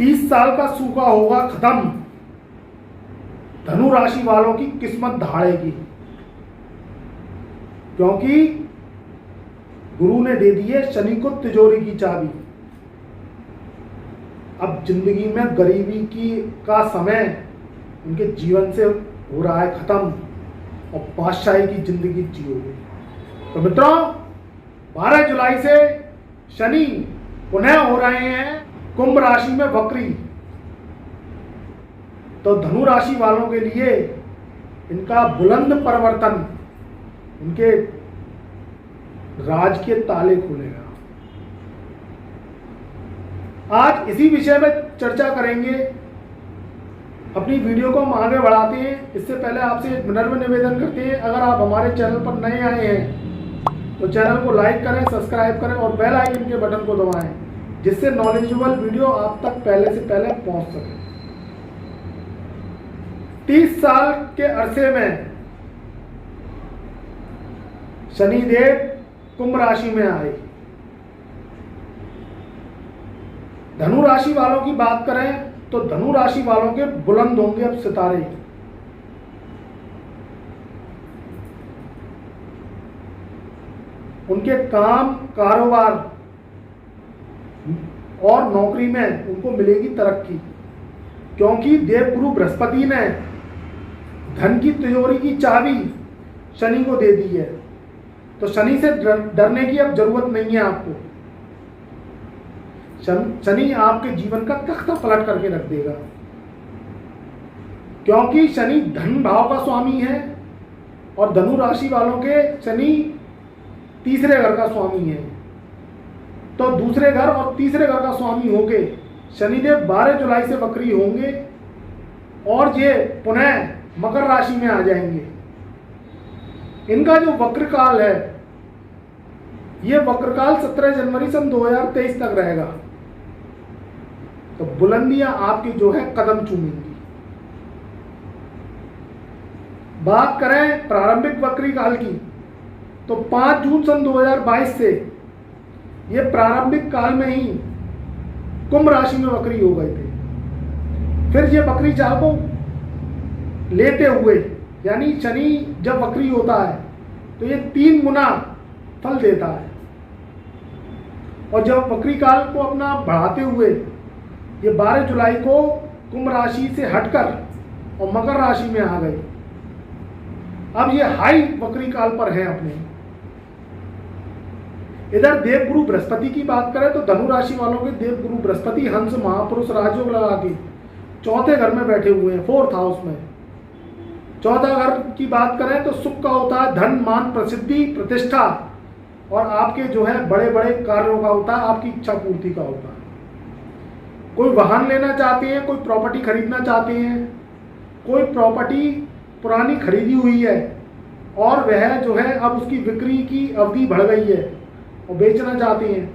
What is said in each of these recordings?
30 साल का सूखा होगा खत्म, धनु राशि वालों की किस्मत धाड़ेगी, क्योंकि गुरु ने दे दी है शनि को तिजोरी की चाबी। अब जिंदगी में गरीबी का समय उनके जीवन से हो रहा है खत्म और बादशाही की जिंदगी जियोगे। तो मित्रों, 12 जुलाई से शनि पुनः हो रहे हैं कुंभ राशि में वक्री। तो धनु राशि वालों के लिए इनका बुलंद परिवर्तन, उनके राज के ताले खुलेगा। आज इसी विषय में चर्चा करेंगे। अपनी वीडियो को हम आगे बढ़ाते हैं, इससे पहले आपसे एक विनम्र निवेदन करते हैं, अगर आप हमारे चैनल पर नए आए हैं तो चैनल को लाइक करें, सब्सक्राइब करें और बेल आइकन के बटन को दबाएं, जिससे नॉलेजेबल वीडियो आप तक पहले से पहले पहुंच सके। 30 साल के अरसे में शनिदेव कुंभ राशि में आए। धनु राशि वालों की बात करें तो धनु राशि वालों के बुलंद होंगे अब सितारे। उनके काम, कारोबार और नौकरी में उनको मिलेगी तरक्की, क्योंकि देवगुरु बृहस्पति ने धन की तिजोरी की चाबी शनि को दे दी है। तो शनि से डरने की अब जरूरत नहीं है आपको। शनि आपके जीवन का तख्ता पलट करके रख देगा, क्योंकि शनि धन भाव का स्वामी है और धनु राशि वालों के शनि तीसरे घर का स्वामी है। तो दूसरे घर और तीसरे घर का स्वामी होके शनिदेव 12 जुलाई से वक्री होंगे और ये पुनः मकर राशि में आ जाएंगे। इनका जो वक्र काल है, ये वक्र काल 17 जनवरी सन 2023 तक रहेगा। तो बुलंदियां आपकी जो है कदम चूमेंगी। बात करें प्रारंभिक वक्री काल की, तो 5 जून सन 2022 से ये प्रारंभिक काल में ही कुंभ राशि में वक्री हो गए थे। फिर ये वक्री चाल को लेते हुए, यानी शनि जब वक्री होता है तो ये 3 गुना फल देता है, और जब वक्री काल को अपना बढ़ाते हुए ये 12 जुलाई को कुंभ राशि से हटकर और मकर राशि में आ गए। अब ये हाई वक्री काल पर है अपने। इधर देवगुरु बृहस्पति की बात करें तो धनु राशि वालों के देवगुरु बृहस्पति हंस महापुरुष राजयोग लगा के चौथे घर में बैठे हुए हैं, 4th हाउस में। चौथा घर की बात करें तो सुख का होता है धन, मान, प्रसिद्धि, प्रतिष्ठा और आपके जो है बड़े बड़े कार्यों का होता है, आपकी इच्छा पूर्ति का होता है। कोई वाहन लेना चाहते हैं, कोई प्रॉपर्टी खरीदना चाहते हैं, कोई प्रॉपर्टी पुरानी खरीदी हुई है और वह जो है अब उसकी बिक्री की अवधि बढ़ गई है और बेचना चाहते हैं,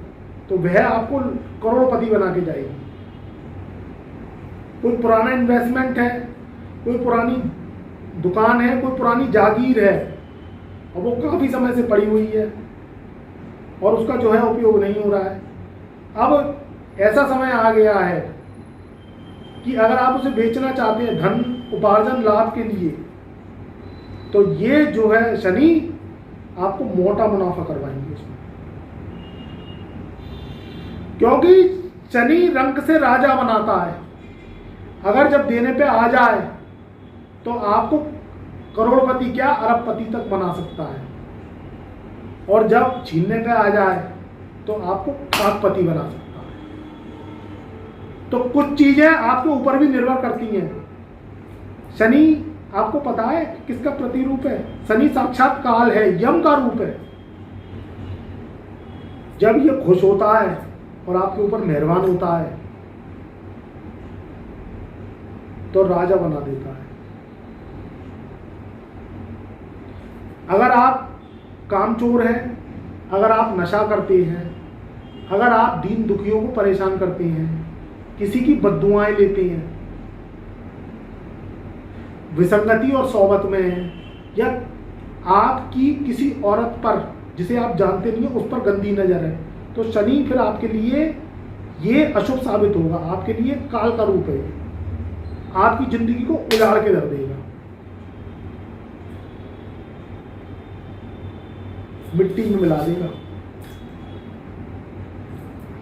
तो वह आपको करोड़पति बना के जाएगी। कोई पुराना इन्वेस्टमेंट है, कोई पुरानी दुकान है, कोई पुरानी जागीर है और वो काफ़ी समय से पड़ी हुई है और उसका जो है उपयोग नहीं हो रहा है। अब ऐसा समय आ गया है कि अगर आप उसे बेचना चाहते हैं धन उपार्जन लाभ के लिए, तो ये जो है शनि आपको मोटा मुनाफा करवाएंगे उसमें, क्योंकि शनि रंक से राजा बनाता है। अगर जब देने पे आ जाए तो आपको करोड़पति क्या अरबपति तक बना सकता है, और जब छीनने पे आ जाए तो आपको लाखपति बना सकता है। तो कुछ चीजें आपके ऊपर भी निर्भर करती हैं। शनि आपको पता है किसका प्रतिरूप है? शनि साक्षात काल है, यम का रूप है। जब ये खुश होता है और आपके ऊपर मेहरबान होता है तो राजा बना देता है। अगर आप कामचोर हैं, अगर आप नशा करते हैं, अगर आप दीन दुखियों को परेशान करते हैं, किसी की बद्दुआएं लेते हैं, विसंगति और सोबत में हैं, या आपकी किसी औरत पर जिसे आप जानते नहीं हो उस पर गंदी नजर है, तो शनि फिर आपके लिए ये अशुभ साबित होगा आपके लिए, काल का रूप है, आपकी जिंदगी को उजाड़ के रख देगा, मिट्टी में मिला देगा।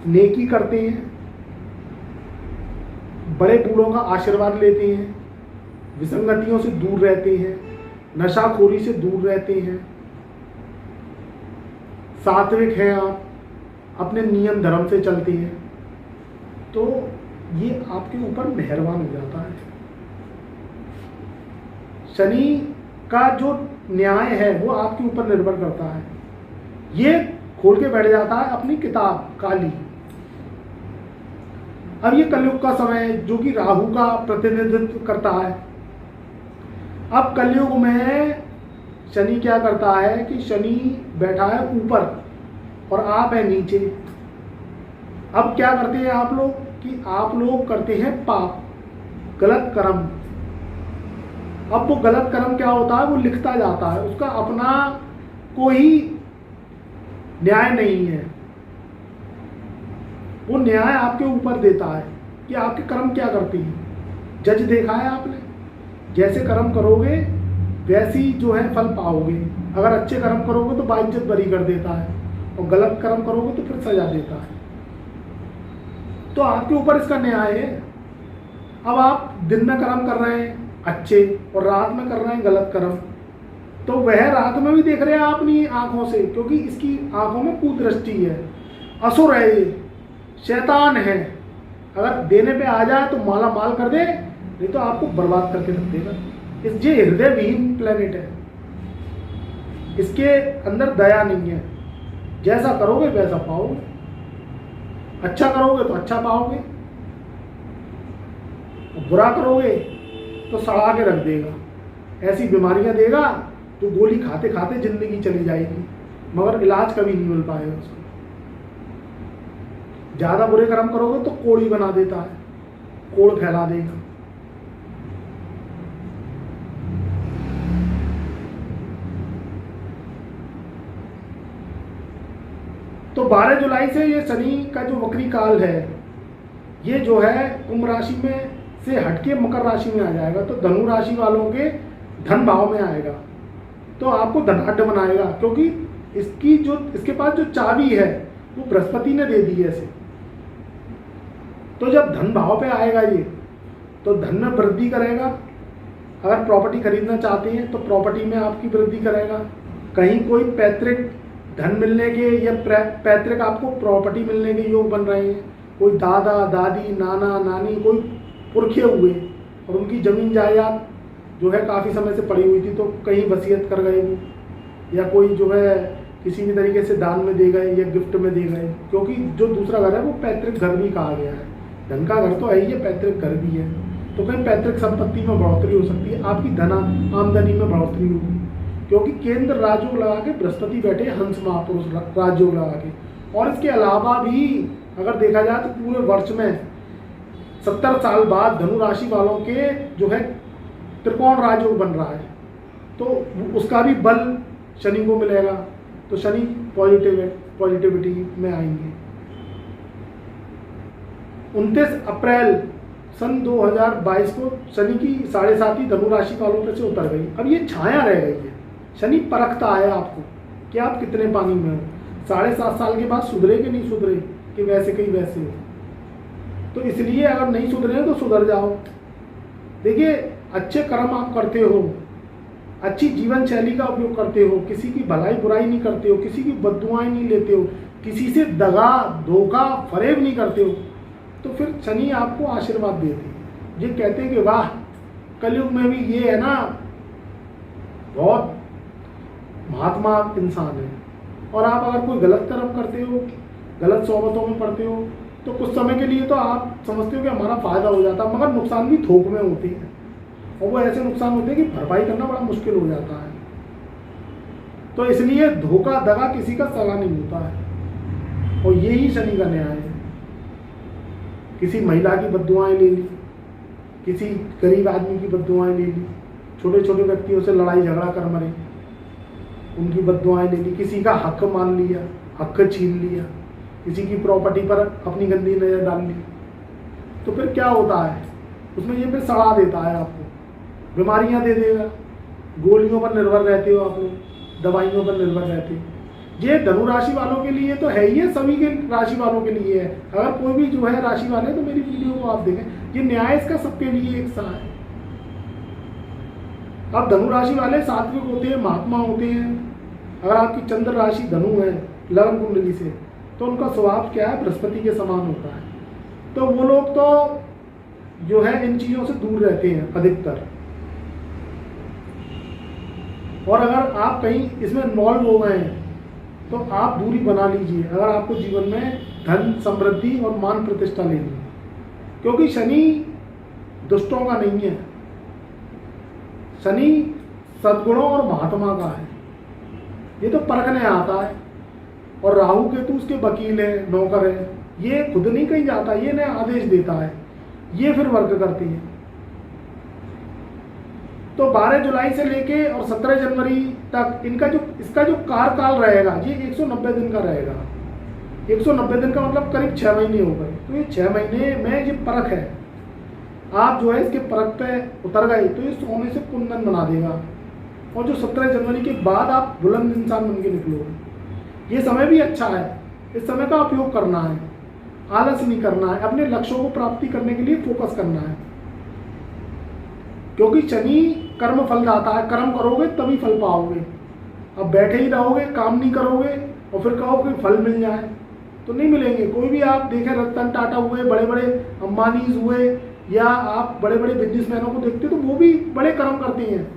नेकी करते हैं, बड़े बूढ़ों का आशीर्वाद लेते हैं, विसंगतियों से दूर रहते हैं, नशाखोरी से दूर रहते हैं, सात्विक हैं आप, अपने नियम धर्म से चलते हैं, तो ये आपके ऊपर मेहरबान हो जाता है। शनि का जो न्याय है वो आपके ऊपर निर्भर करता है। ये खोल के बैठ जाता है अपनी किताब काली। अब ये कलयुग का समय है जो कि राहु का प्रतिनिधित्व करता है। अब कलयुग में शनि क्या करता है कि शनि बैठा है ऊपर और आप है नीचे। अब क्या करते हैं आप लोग कि आप लोग करते हैं पाप, गलत कर्म। अब वो गलत कर्म क्या होता है, वो लिखता जाता है, उसका अपना कोई न्याय नहीं है। वो न्याय आपके ऊपर देता है कि आपके कर्म क्या करते हैं। जज देखा है आपने, जैसे कर्म करोगे वैसी जो है फल पाओगे। अगर अच्छे कर्म करोगे तो बाइज्जत बरी कर देता है, और गलत कर्म करोगे तो फिर सजा देता है। तो आपके ऊपर इसका न्याय है। अब आप दिन में कर्म कर रहे हैं अच्छे और रात में कर रहे हैं गलत कर्म, तो वह रात में भी देख रहे हैं आप अपनी आंखों से, क्योंकि इसकी आंखों में कुदृष्टि है, असुर है, ये शैतान है। अगर देने पे आ जाए तो माला माल कर दे, नहीं तो आपको बर्बाद करके रख देगा। ये हृदय विहीन प्लेनेट है, इसके अंदर दया नहीं है। जैसा करोगे वैसा पाओगे, अच्छा करोगे तो अच्छा पाओगे, बुरा करोगे तो सड़ा के रख देगा। ऐसी बीमारियां देगा तो गोली खाते खाते जिंदगी चली जाएगी, मगर इलाज कभी नहीं मिल पाएगा उसको। ज्यादा बुरे कर्म करोगे तो कोड़ी बना देता है, कोड़ फैला देगा। तो 12 जुलाई से ये शनि का जो वक्री काल है, ये जो है कुंभ राशि में से हटके मकर राशि में आ जाएगा। तो धनु राशि वालों के धन भाव में आएगा, तो आपको धनाढ्य बनाएगा, क्योंकि इसके पास जो चाबी है वो बृहस्पति ने दे दी है इसे। तो जब धन भाव पे आएगा ये, तो धन में वृद्धि करेगा। अगर प्रॉपर्टी खरीदना चाहते हैं तो प्रॉपर्टी में आपकी वृद्धि करेगा। कहीं कोई पैतृक धन मिलने के या पैतृक आपको प्रॉपर्टी मिलने के योग बन रहे हैं, कोई दादा दादी नाना नानी कोई पुरखे हुए और उनकी जमीन जायदाद जो है काफ़ी समय से पड़ी हुई थी, तो कहीं वसीयत कर गए वो, या कोई जो है किसी भी तरीके से दान में दे गए या गिफ्ट में दे गए। क्योंकि जो दूसरा घर है वो पैतृक घर भी कहा गया है। धन का घर तो है ही है, पैतृक घर भी है, तो कहीं पैतृक संपत्ति में बढ़ोतरी हो सकती है, आपकी धन आमदनी में बढ़ोतरी होगी। क्योंकि केंद्र राजयोग लगा के बृहस्पति बैठे हंस महापुरुष राजयोग लगा के। और इसके अलावा भी अगर देखा जाए तो पूरे वर्ष में 70 साल बाद धनु राशि वालों के जो है त्रिकोण राजयोग बन रहा है, तो उसका भी बल शनि को मिलेगा। तो शनि पॉजिटिविटी में आएंगे। 29 अप्रैल सन 2022 को शनि की 7.5 धनु राशि वालों पे से उतर गई। अब ये छाया रह गई है। शनि परखता है आपको कि आप कितने पानी में हो। 7.5 साल के बाद सुधरे कि नहीं सुधरे, कि वैसे कहीं वैसे हो। तो इसलिए अगर नहीं सुधरे तो सुधर जाओ। देखिए, अच्छे कर्म आप करते हो, अच्छी जीवन शैली का उपयोग करते हो, किसी की भलाई बुराई नहीं करते हो, किसी की बद्दुआएं नहीं लेते हो, किसी से दगा धोखा फरेब नहीं करते हो, तो फिर शनि आपको आशीर्वाद देते हैं। ये कहते हैं कि वाह, कलयुग में भी ये है ना, बहुत महात्मा इंसान है। और आप अगर कोई गलत कर्म करते हो, गलत सोबतों में पड़ते हो, तो कुछ समय के लिए तो आप समझते हो कि हमारा फायदा हो जाता है, मगर नुकसान भी थोक में होती है। और वो ऐसे नुकसान होते हैं कि भरपाई करना बड़ा मुश्किल हो जाता है। तो इसलिए धोखा दगा किसी का सगा नहीं होता है, और यही शनि का न्याय है। किसी महिला की बद्दुआएं ले ली, किसी गरीब आदमी की बद्दुआएं ले ली, छोटे छोटे व्यक्तियों से लड़ाई झगड़ा कर मरे, उनकी बद्दुआएं ले ली, किसी का हक मान लिया, हक छीन लिया, किसी की प्रॉपर्टी पर अपनी गंदी नज़र डाल ली, तो फिर क्या होता है उसमें, ये फिर सड़ा देता है आपको, बीमारियां दे देगा। गोलियों पर निर्भर रहते हो आप लोग, दवाइयों पर निर्भर रहते हो। ये धनु राशि वालों के लिए तो है ही है, सभी के राशि वालों के लिए है। अगर कोई भी जो है राशि वाले तो मेरी वीडियो को आप देखें, ये न्याय इसका सबके लिए एक सा है। अब धनु राशि वाले सात्विक होते हैं, महात्मा होते हैं। अगर आपकी चंद्र राशि धनु है लग्न कुंडली से, तो उनका स्वभाव क्या है, बृहस्पति के समान होता है। तो वो लोग तो जो है इन चीज़ों से दूर रहते हैं अधिकतर। और अगर आप कहीं इसमें इन्वॉल्व हो गए हैं तो आप दूरी बना लीजिए, अगर आपको जीवन में धन समृद्धि और मान प्रतिष्ठा लेनी है। क्योंकि शनि दुष्टों का नहीं है, शनि सद्गुणों और महात्मा का है। ये तो परखने आता है। और राहु केतु उसके वकील है, नौकर है। ये खुद नहीं कहीं जाता, ये इन्हें आदेश देता है, ये फिर वर्क करती है। तो 12 जुलाई से लेके और 17 जनवरी तक इसका जो कार्यकाल रहेगा, ये 190 दिन का रहेगा। 190 दिन का मतलब करीब 6 महीने हो गए। तो ये 6 महीने में ये परख है, आप जो है इसके परख पे उतर गए तो ये सोने से कुंदन बना देगा। और जो 17 जनवरी के बाद आप बुलंद इंसान बन के निकलोगे। ये समय भी अच्छा है, इस समय का उपयोग करना है, आलस नहीं करना है, अपने लक्ष्यों को प्राप्ति करने के लिए फोकस करना है। क्योंकि शनि कर्म फलदाता है, कर्म करोगे तभी फल पाओगे। अब बैठे ही रहोगे, काम नहीं करोगे और फिर कहोगे फल मिल जाए, तो नहीं मिलेंगे। कोई भी आप देखें, रतन टाटा हुए, बड़े बड़े अंबानीज हुए, या आप बड़े बड़े बिजनेसमैनों को देखते तो वो भी बड़े कर्म करते हैं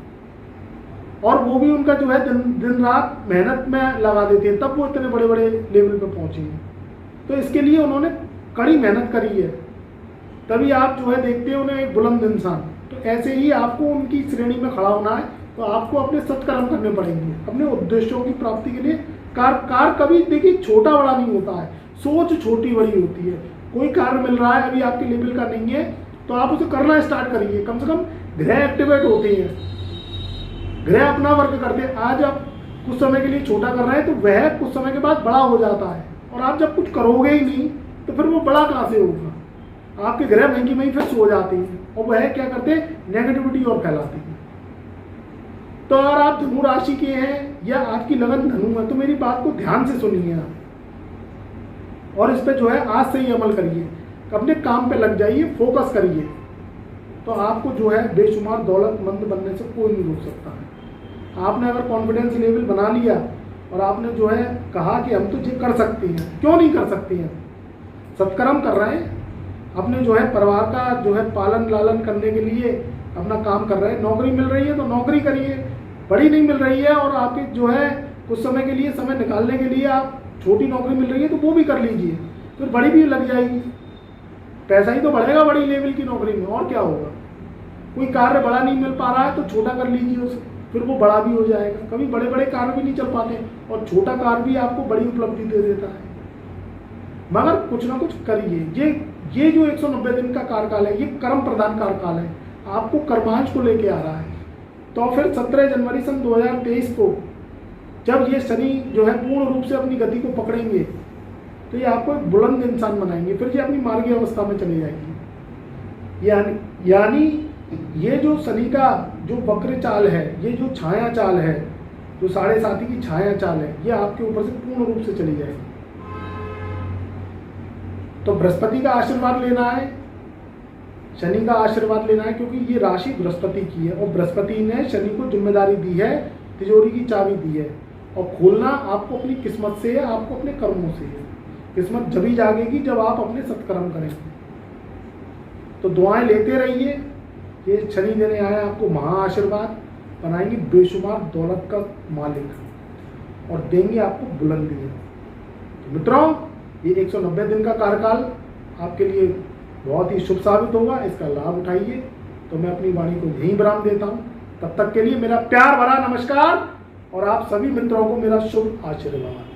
और वो भी उनका जो है दिन रात मेहनत में लगा देते हैं, तब वो इतने बड़े बड़े लेवल पे पहुंचे हैं। तो इसके लिए उन्होंने कड़ी मेहनत करी है, तभी आप जो है देखते हैं उन्हें एक बुलंद इंसान। तो ऐसे ही आपको उनकी श्रेणी में खड़ा होना है। तो आपको अपने सत्कर्म करने पड़ेंगे अपने उद्देश्यों की प्राप्ति के लिए। कार कभी देखिए छोटा बड़ा नहीं होता है, सोच छोटी बड़ी होती है। कोई कार्य मिल रहा है, अभी आपके लेवल का नहीं है, तो आप उसे करना स्टार्ट करिए। कम से कम ग्रह एक्टिवेट होते हैं, ग्रह अपना वर्क करते हैं। आज आप कुछ समय के लिए छोटा कर रहे हैं तो वह कुछ समय के बाद बड़ा हो जाता है। और आप जब कुछ करोगे ही नहीं तो फिर वो बड़ा कहाँ से होगा। आपके ग्रह वहीं की वहीं फिर सो जाते हैं और वह क्या करते हैं, नेगेटिविटी और फैलाते हैं। तो अगर आप धनु राशि के हैं या आपकी लगन धनु है तो मेरी बात को ध्यान से सुनिए आप और इस पे जो है आज से ही अमल करिए, अपने काम पे लग जाइए, फोकस करिए। तो आपको जो है बेशुमार दौलतमंद बनने से कोई नहीं रोक सकता है। आपने अगर कॉन्फिडेंस लेवल बना लिया और आपने जो है कहा कि हम तो ये कर सकते हैं, क्यों नहीं कर सकते हैं, सत्कर्म कर रहे हैं, अपने जो है परिवार का जो है पालन लालन करने के लिए अपना काम कर रहे हैं। नौकरी मिल रही है तो नौकरी करिए, बड़ी नहीं मिल रही है और आपके जो है कुछ समय के लिए समय निकालने के लिए आप छोटी नौकरी मिल रही है तो वो भी कर लीजिए, फिर बड़ी भी लग जाएगी। पैसा ही तो बढ़ेगा बड़ी लेवल की नौकरी में, और क्या होगा। कोई कार्य बड़ा नहीं मिल पा रहा है तो छोटा कर लीजिए उसे, फिर वो बड़ा भी हो जाएगा। कभी बड़े बड़े कार्य भी नहीं चल पाते और छोटा कार्य भी आपको बड़ी उपलब्धि दे देता है। मगर कुछ ना कुछ करिए। ये जो 190 दिन का कार्यकाल है, ये कर्म प्रधान कार्यकाल है, आपको कर्मांश को लेके आ रहा है। तो फिर 17 जनवरी सन 2023 को जब ये शनि जो है पूर्ण रूप से अपनी गति को पकड़ेंगे तो ये आपको एक बुलंद इंसान बनाएंगे, फिर ये अपनी मार्गीय अवस्था में चले जाएंगी। यानी ये जो शनि का जो वक्र चाल है, ये जो छाया चाल है, जो 7.5 की छाया चाल है, ये आपके ऊपर से पूर्ण रूप से चली जाएगी। तो बृहस्पति का आशीर्वाद लेना है, शनि का आशीर्वाद लेना है, क्योंकि ये राशि बृहस्पति की है और बृहस्पति ने शनि को जिम्मेदारी दी है, तिजोरी की चाबी दी है। और खोलना आपको अपनी किस्मत से है, आपको अपने कर्मों से है। किस्मत जब ही जागेगी जब आप अपने सत्कर्म करेंगे। तो दुआएं लेते रहिए। ये शनि देने आए आपको महा आशीर्वाद, बनाएंगे बेशुमार दौलत का मालिक और देंगे आपको बुलंदी। तो मित्रों, ये 190 दिन का कार्यकाल आपके लिए बहुत ही शुभ साबित होगा, इसका लाभ उठाइए। तो मैं अपनी वाणी को यहीं विराम देता हूँ। तब तक के लिए मेरा प्यार भरा नमस्कार और आप सभी मित्रों को मेरा शुभ आशीर्वाद।